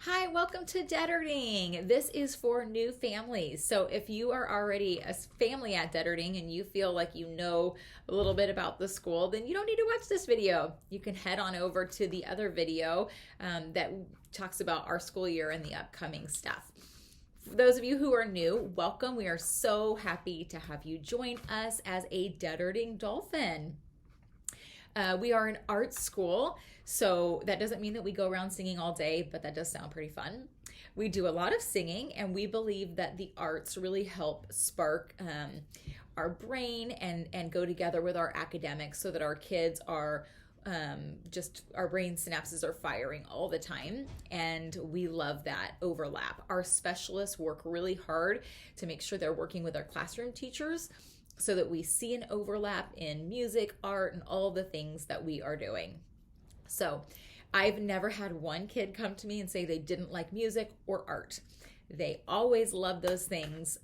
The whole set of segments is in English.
Hi, welcome to Detterding. This is for new families. So if you are already a family at Detterding and you feel like you know a little bit about the school, then you don't need to watch this video. You can head on over to the other video that talks about our school year and the upcoming stuff. For those of you who are new, welcome. We are so happy to have you join us as a Detterding Dolphin. We are an art school, so that doesn't mean that we go around singing all day, but that does sound pretty fun. We do a lot of singing, and we believe that the arts really help spark our brain and go together with our academics so that our kids are our brain synapses are firing all the time, and we love that overlap. Our specialists work really hard to make sure they're working with our classroom teachers so that we see an overlap in music, art, and all the things that we are doing. So I've never had one kid come to me and say they didn't like music or art. They always love those things.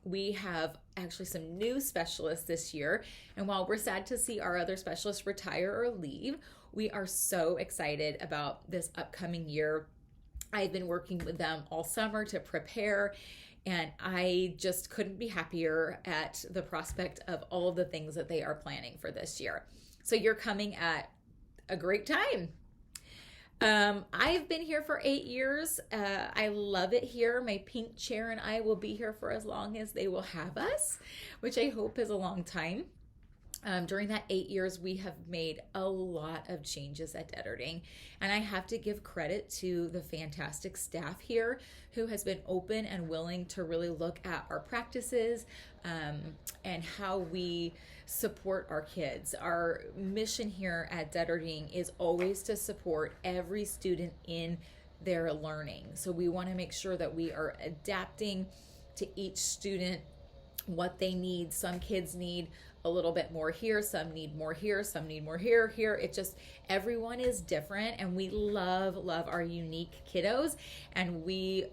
We have actually some new specialists this year, and while we're sad to see our other specialists retire or leave, we are so excited about this upcoming year. I've been working with them all summer to prepare, and I just couldn't be happier at the prospect of all of the things that they are planning for this year. So you're coming at a great time. I've been here for 8 years. I love it here. My pink chair and I will be here for as long as they will have us, which I hope is a long time. During that 8 years, we have made a lot of changes at Detterding, and I have to give credit to the fantastic staff here who has been open and willing to really look at our practices and how we support our kids. Our mission here at Detterding is always to support every student in their learning. So we want to make sure that we are adapting to each student what they need. Some kids need a little bit more here, some need more here, some need more here. It just, everyone is different, and we love our unique kiddos, and we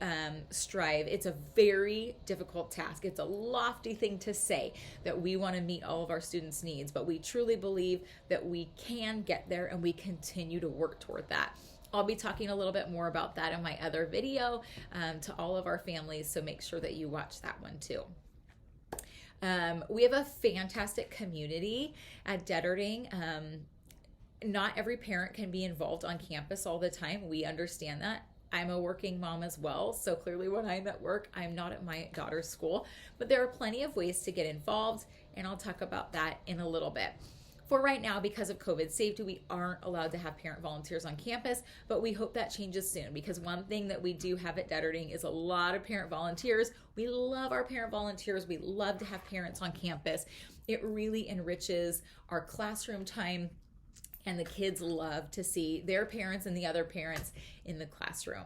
strive. It's a very difficult task. It's a lofty thing to say that we want to meet all of our students' needs, but we truly believe that we can get there, and we continue to work toward that. I'll be talking a little bit more about that in my other video to all of our families, so make sure that you watch that one too. We have a fantastic community at Detterding. Not every parent can be involved on campus all the time. We understand that. I'm a working mom as well, so clearly when I'm at work, I'm not at my daughter's school, but there are plenty of ways to get involved, and I'll talk about that in a little bit. For right now, because of COVID safety, we aren't allowed to have parent volunteers on campus, but we hope that changes soon, because one thing that we do have at Detterding is a lot of parent volunteers. We love our parent volunteers. We love to have parents on campus. It really enriches our classroom time, and the kids love to see their parents and the other parents in the classroom.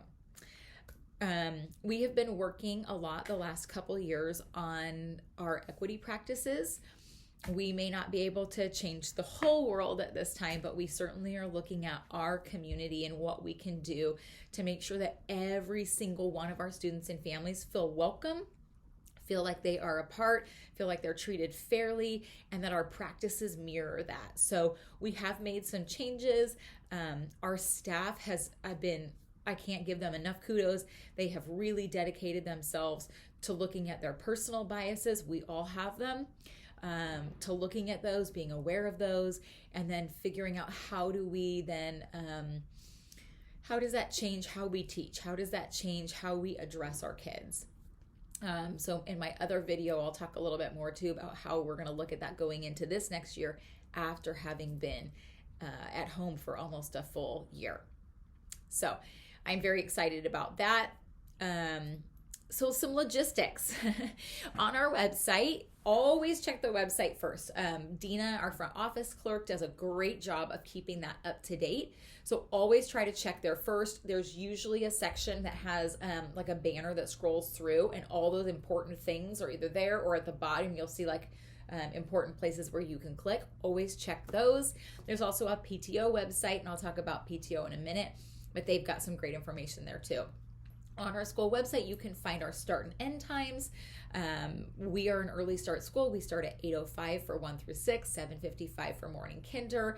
We have been working a lot the last couple years on our equity practices. We may not be able to change the whole world at this time, but we certainly are looking at our community and what we can do to make sure that every single one of our students and families feel welcome, feel like they are a part, feel like they're treated fairly, and that our practices mirror that. So we have made some changes. Our staff has been, I can't give them enough kudos. They have really dedicated themselves to looking at their personal biases. We all have them. To looking at those, being aware of those, and then figuring out how do we then, how does that change how we teach? How does that change how we address our kids? So in my other video, I'll talk a little bit more too about how we're going to look at that going into this next year after having been at home for almost a full year. So I'm very excited about that. So some logistics on our website. Always check the website first. Dina, our front office clerk, does a great job of keeping that up to date. So always try to check there first. There's usually a section that has like a banner that scrolls through, and all those important things are either there or at the bottom. You'll see like important places where you can click. Always check those. There's also a PTO website, and I'll talk about PTO in a minute, but they've got some great information there too. On our school website, you can find our start and end times. We are an early start school. We start at 8:05 for 1 through 6, 7:55 for morning kinder.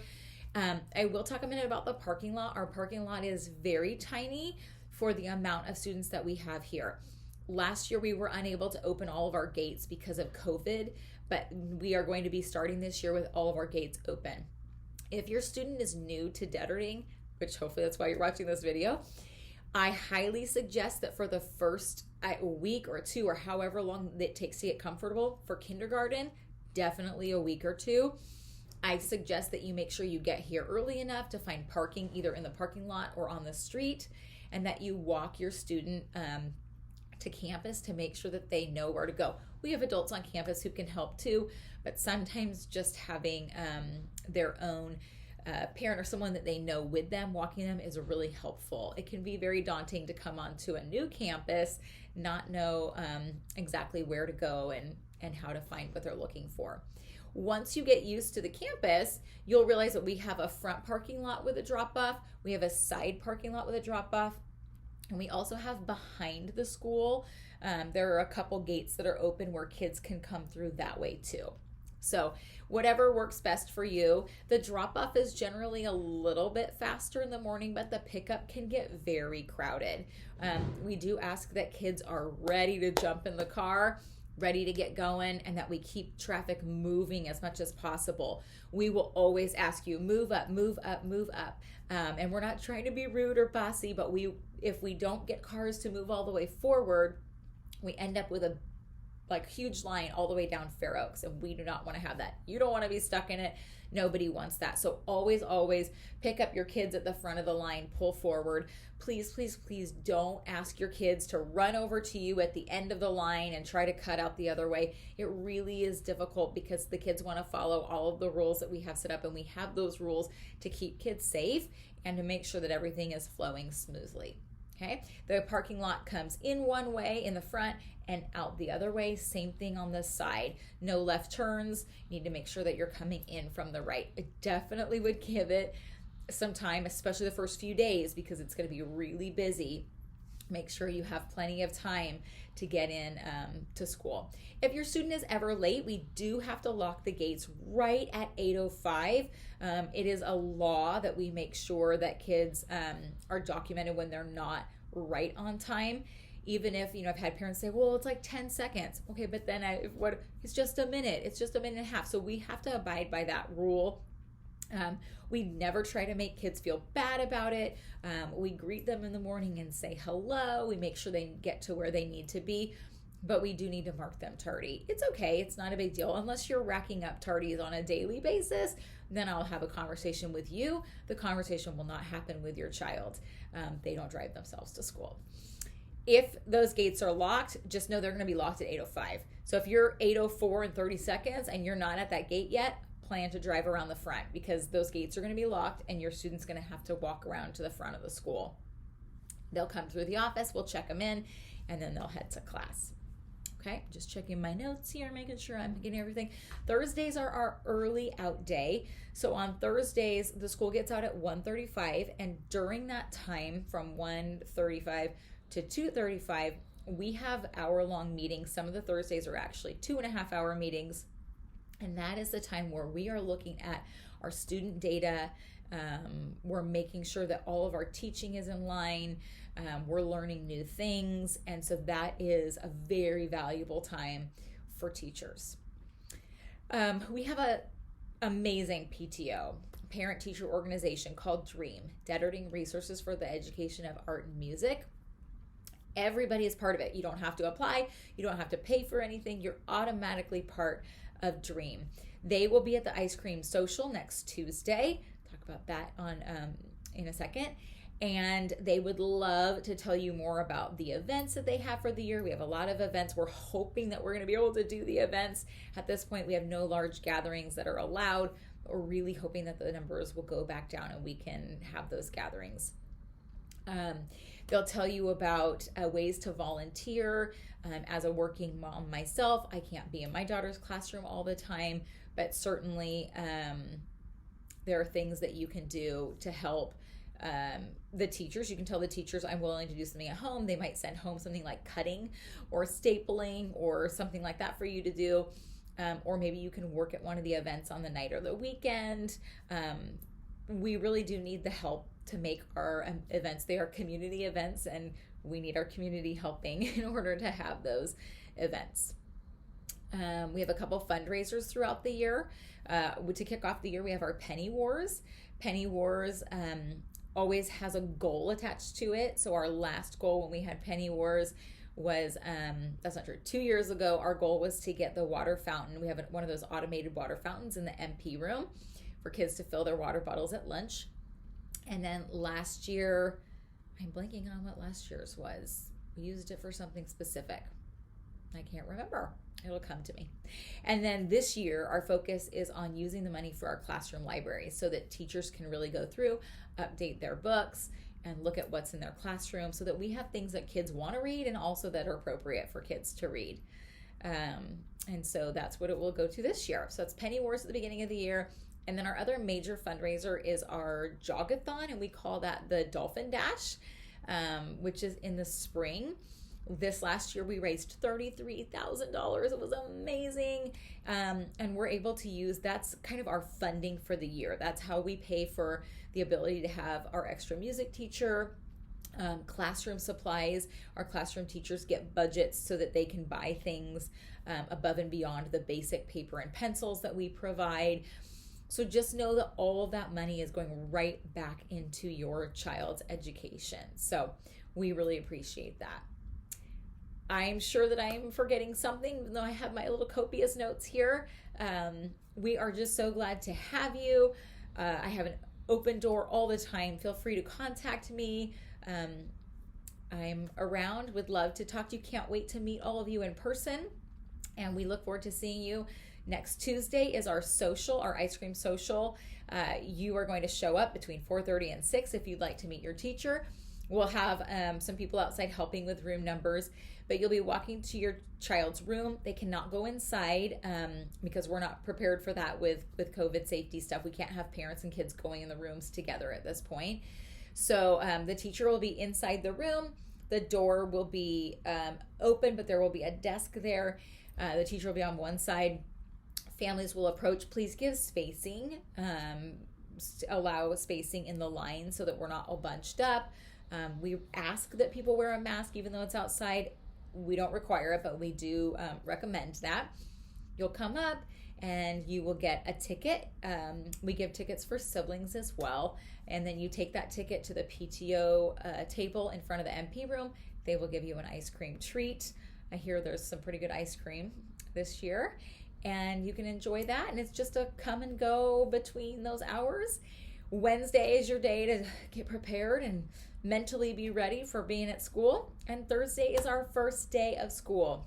I will talk a minute about the parking lot. Our parking lot is very tiny for the amount of students that we have here. Last year, we were unable to open all of our gates because of COVID, but we are going to be starting this year with all of our gates open. If your student is new to deadering, which hopefully that's why you're watching this video, I highly suggest that for the first week or two, or however long it takes to get comfortable for kindergarten, definitely a week or two, I suggest that you make sure you get here early enough to find parking either in the parking lot or on the street, and that you walk your student to campus to make sure that they know where to go. We have adults on campus who can help too, but sometimes just having their own parent or someone that they know with them walking them is really helpful. It can be very daunting to come onto a new campus, not know exactly where to go and how to find what they're looking for. Once you get used to the campus, you'll realize that we have a front parking lot with a drop-off, we have a side parking lot with a drop-off, and we also have behind the school, there are a couple gates that are open where kids can come through that way too. So whatever works best for you. The drop-off is generally a little bit faster in the morning, but the pickup can get very crowded. We do ask that kids are ready to jump in the car, ready to get going, and that we keep traffic moving as much as possible. We will always ask you, move up, move up, move up. And we're not trying to be rude or bossy, but if we don't get cars to move all the way forward, we end up with a huge line all the way down Fair Oaks, and we do not want to have that. You don't want to be stuck in it. Nobody wants that. So always, always pick up your kids at the front of the line, pull forward. Please, please, please don't ask your kids to run over to you at the end of the line and try to cut out the other way. It really is difficult because the kids want to follow all of the rules that we have set up, and we have those rules to keep kids safe and to make sure that everything is flowing smoothly. Okay, the parking lot comes in one way in the front and out the other way. Same thing on the side. No left turns. You need to make sure that you're coming in from the right. I definitely would give it some time, especially the first few days, because it's going to be really busy. Make sure you have plenty of time to get in to school. If your student is ever late, we do have to lock the gates right at 8:05. It is a law that we make sure that kids are documented when they're not right on time. Even if, I've had parents say, well, it's like 10 seconds. Okay, but then it's just a minute. It's just a minute and a half. So we have to abide by that rule. We never try to make kids feel bad about it. We greet them in the morning and say hello. We make sure they get to where they need to be, but we do need to mark them tardy. It's okay. It's not a big deal. Unless you're racking up tardies on a daily basis, then I'll have a conversation with you. The conversation will not happen with your child. They don't drive themselves to school. If those gates are locked, just know they're going to be locked at 8:05. So if you're 8:04 and 30 seconds and you're not at that gate yet, plan to drive around the front, because those gates are going to be locked and your student's going to have to walk around to the front of the school. They'll come through the office, we'll check them in, and then they'll head to class. Okay, just checking my notes here, making sure I'm getting everything. Thursdays are our early out day. So on Thursdays, the school gets out at 1:35, and during that time from 1:35 to 2:35, we have hour-long meetings. Some of the Thursdays are actually 2.5-hour meetings. And that is the time where we are looking at our student data. We're making sure that all of our teaching is in line. We're learning new things. And so that is a very valuable time for teachers. We have an amazing PTO, parent-teacher organization called DREAM, Deaderding Resources for the Education of Art and Music. Everybody is part of it. You don't have to apply. You don't have to pay for anything. You're automatically part of DREAM. They will be at the Ice Cream Social next Tuesday. Talk about that in a second. And they would love to tell you more about the events that they have for the year. We have a lot of events. We're hoping that we're going to be able to do the events. At this point, we have no large gatherings that are allowed. We're really hoping that the numbers will go back down and we can have those gatherings. They'll tell you about ways to volunteer. As a working mom myself, I can't be in my daughter's classroom all the time, but certainly there are things that you can do to help the teachers. You can tell the teachers, I'm willing to do something at home. They might send home something like cutting or stapling or something like that for you to do. Or maybe you can work at one of the events on the night or the weekend. We really do need the help to make our events. They are community events, and we need our community helping in order to have those events. We have a couple fundraisers throughout the year. To kick off the year, we have our Penny Wars. Penny Wars always has a goal attached to it. So our last goal when we had Penny Wars was, that's not true, 2 years ago, our goal was to get the water fountain. We have one of those automated water fountains in the MP room for kids to fill their water bottles at lunch. And then last year, I'm blanking on what last year's was. We used it for something specific. I can't remember. It'll come to me. And then this year, our focus is on using the money for our classroom library so that teachers can really go through, update their books, and look at what's in their classroom so that we have things that kids want to read and also that are appropriate for kids to read. And so that's what it will go to this year. So it's Penny Wars at the beginning of the year. And then our other major fundraiser is our jogathon, and we call that the Dolphin Dash, which is in the spring. This last year we raised $33,000. It was amazing. And we're able to use, that's kind of our funding for the year. That's how we pay for the ability to have our extra music teacher, classroom supplies. Our classroom teachers get budgets so that they can buy things above and beyond the basic paper and pencils that we provide. So just know that all of that money is going right back into your child's education. So we really appreciate that. I'm sure that I'm forgetting something, even though I have my little copious notes here. We are just so glad to have you. I have an open door all the time. Feel free to contact me. I'm around, would love to talk to you. Can't wait to meet all of you in person. And we look forward to seeing you. Next Tuesday is our social, our ice cream social. You are going to show up between 4:30 and 6 if you'd like to meet your teacher. We'll have some people outside helping with room numbers, but you'll be walking to your child's room. They cannot go inside because we're not prepared for that with COVID safety stuff. We can't have parents and kids going in the rooms together at this point. So the teacher will be inside the room. The door will be open, but there will be a desk there. The teacher will be on one side. Families will approach. Please give spacing. Allow spacing in the line so that we're not all bunched up. We ask that people wear a mask even though it's outside. We don't require it, but we do recommend that. You'll come up and you will get a ticket. We give tickets for siblings as well. And then you take that ticket to the PTO table in front of the MP room. They will give you an ice cream treat. I hear there's some pretty good ice cream this year. And you can enjoy that. And it's just a come and go between those hours. Wednesday is your day to get prepared and mentally be ready for being at school. And Thursday is our first day of school.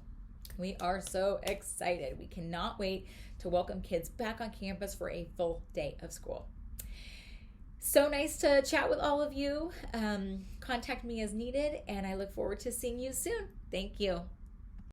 We are so excited. We cannot wait to welcome kids back on campus for a full day of school. So nice to chat with all of you. Contact me as needed, and I look forward to seeing you soon. Thank you.